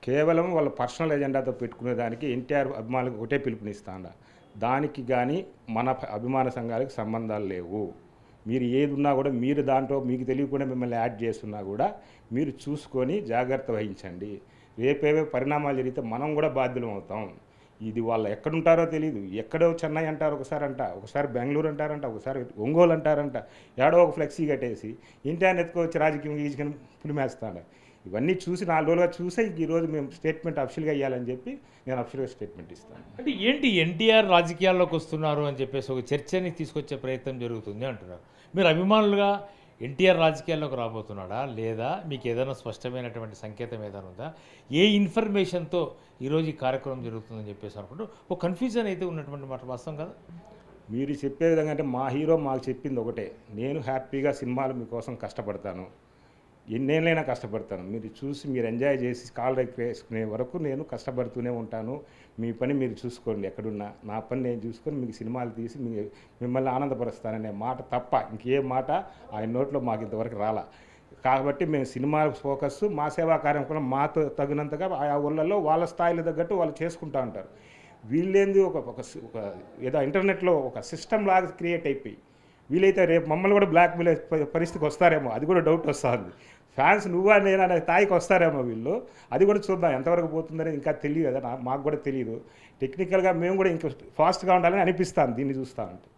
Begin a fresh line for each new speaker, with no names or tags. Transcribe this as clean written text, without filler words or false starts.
కేవలం వాళ్ళ పర్సనల్ ఎజెండాతో పెట్టుకునే దానికి ఎన్టీఆర్ అభిమానులకు ఒకటే పిలుపునిస్తాను. దానికి కానీ మన అభిమాన సంఘాలకు సంబంధాలు లేవు. మీరు ఏది ఉన్నా కూడా మీరు దాంట్లో మీకు తెలియకుండా మిమ్మల్ని యాడ్ చేస్తున్నా కూడా మీరు చూసుకొని జాగ్రత్త వహించండి. రేపేవే పరిణామాలు జరిగితే మనం కూడా బాధ్యులం అవుతాం. ఇది వాళ్ళు ఎక్కడుంటారో తెలియదు. ఎక్కడో చెన్నై అంటారు ఒకసారి బెంగళూరు అంటారంట, ఒకసారి ఒంగోలు అంటారంట. ఏడో ఒక ఫ్లెక్సీ కట్టేసి ఇంటిని ఎత్తుకొచ్చి రాజకీయం గీచుకొని పులిమేస్తాడు. ఇవన్నీ చూసి 4 రోజులుగా చూసే ఈరోజు మేము స్టేట్మెంట్ అఫీషియల్గా ఇవ్వాలని చెప్పి నేను అఫీషియల్గా స్టేట్మెంట్ ఇస్తాను.
అంటే ఏంటి ఎన్టీఆర్ రాజకీయాల్లోకి వస్తున్నారు అని చెప్పేసి ఒక చర్చని తీసుకొచ్చే ప్రయత్నం జరుగుతుంది అంటున్నారు. మీరు అభిమానులుగా ఎన్టీఆర్ రాజకీయాల్లోకి రాబోతున్నాడా లేదా మీకు ఏదైనా స్పష్టమైనటువంటి సంకేతం ఏదైనా ఉందా? ఏ ఇన్ఫర్మేషన్తో ఈరోజు ఈ కార్యక్రమం జరుగుతుందని చెప్పేసి అనుకుంటూ ఒక కన్ఫ్యూజన్ అయితే ఉన్నటువంటి మాట వాస్తవం కదా?
మీరు చెప్పే విధంగా అంటే మా హీరో మాకు చెప్పింది ఒకటే, నేను హ్యాపీగా సినిమాలు మీకోసం కష్టపడతాను, ఎన్నేళ్ళైనా కష్టపడతాను, మీరు చూసి మీరు ఎంజాయ్ చేసి కాల్ వేసుకునే వరకు నేను కష్టపడుతూనే ఉంటాను, మీ పని మీరు చూసుకోండి, ఎక్కడున్నా నా పని నేను చూసుకొని మీకు సినిమాలు తీసి మిమ్మల్ని ఆనందపరుస్తాననే మాట తప్ప ఇంకే మాట ఆయన నోట్లో మాకు ఇంతవరకు రాలా. కాబట్టి మేము సినిమా ఫోకస్, మా సేవా కార్యక్రమం మాతో తగినంతగా ఆ ఊళ్ళల్లో వాళ్ళ స్థాయిలో తగ్గట్టు వాళ్ళు చేసుకుంటూ ఉంటారు. వీళ్ళేంది ఒక ఏదో ఇంటర్నెట్లో ఒక సిస్టమ్ లాగా క్రియేట్ అయిపోయి వీలైతే రేపు మమ్మల్ని కూడా బ్లాక్మెయిల్ పరిస్థితికి వస్తారేమో, అది కూడా డౌట్ వస్తుంది. ఫ్యాన్స్ నువ్వా నేనా అనే స్థాయికి వస్తారేమో వీళ్ళు, అది కూడా చూద్దాం ఎంతవరకు పోతుందని ఇంకా తెలియదు కదా, మాకు కూడా తెలియదు. టెక్నికల్గా మేము కూడా ఇంకా ఫాస్ట్గా ఉండాలని అనిపిస్తాను దీన్ని చూస్తూ ఉంటే.